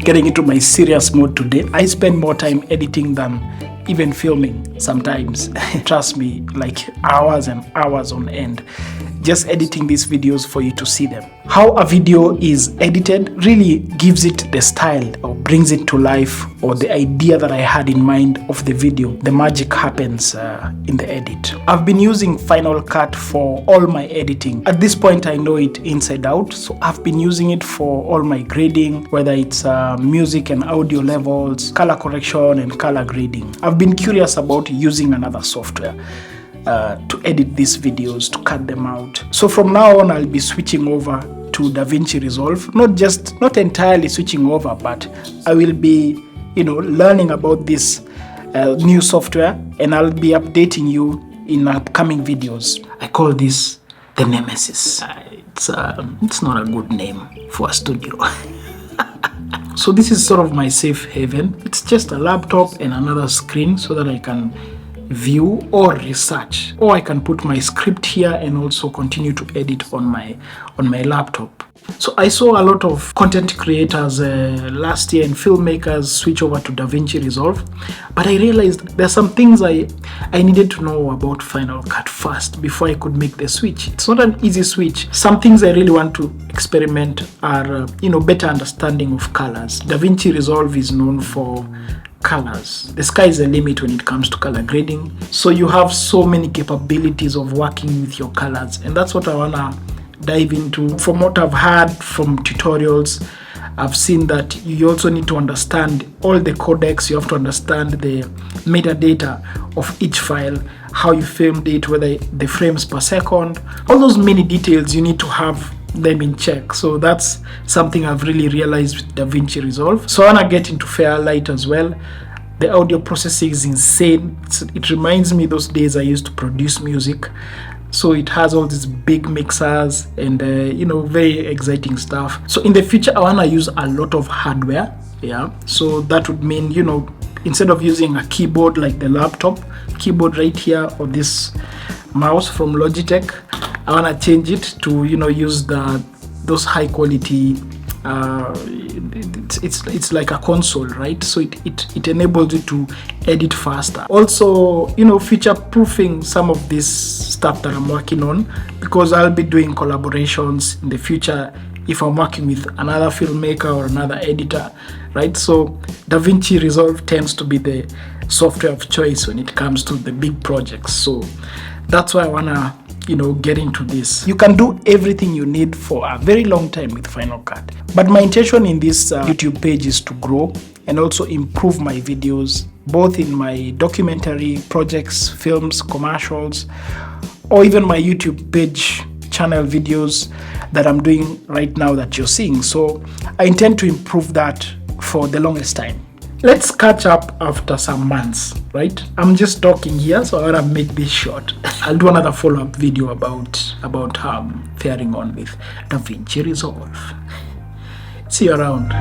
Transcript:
Getting into my serious mode today. I spend more time editing than even filming sometimes. Trust me, like hours and hours on end, just editing these videos for you to see them. How a video is edited really gives it the style or brings it to life, or the idea that I had in mind of the video. The magic happens in the edit. I've been using Final Cut for all my editing. At this point, I know it inside out, so I've been using it for all my grading, whether it's music and audio levels, color correction and color grading. I've been curious about using another software to edit these videos, to cut them out. So from now on, I'll be switching over to Davinci Resolve. Not entirely switching over, but I will be, learning about this new software, and I'll be updating you in upcoming videos. I call this the Nemesis. It's not a good name for a studio. So this is sort of my safe haven. It's just a laptop and another screen so that I can view or research, or I can put my script here and also continue to edit on my laptop. So I saw a lot of content creators last year and filmmakers switch over to Davinci Resolve, but I realized there's some things I needed to know about Final Cut first before I could make the switch. It's not an easy switch. Some things I really want to experiment are better understanding of colors. Davinci Resolve is known for colors. The sky is the limit when it comes to color grading. So you have so many capabilities of working with your colors, and that's what I wanna dive into. From what I've heard from tutorials, I've seen that you also need to understand all the codecs. You have to understand the metadata of each file, how you filmed it, whether the frames per second, all those many details, you need to have them in check. So that's something I've really realized with Davinci Resolve. So I want to get into Fairlight as well. The audio processing is insane. It reminds me those days I used to produce music. So it has all these big mixers and very exciting stuff. So in the future, I want to use a lot of hardware. Yeah, so that would mean instead of using a keyboard like the laptop keyboard right here, or this mouse from Logitech, I want to change it to use those high quality it's like a console, right? So it enables you to edit faster. Also, future proofing some of this stuff that I'm working on, because I'll be doing collaborations in the future if I'm working with another filmmaker or another editor, right? So Davinci Resolve tends to be the software of choice when it comes to the big projects. So that's why I wanna get into this. You can do everything you need for a very long time with Final Cut. But my intention in this YouTube page is to grow and also improve my videos, both in my documentary projects, films, commercials, or even my YouTube page channel videos that I'm doing right now that you're seeing. So I intend to improve that for the longest time. Let's catch up after some months, right? I'm just talking here, so I want to make this short. I'll do another follow-up video about how I'm faring on with Davinci Resolve. See you around.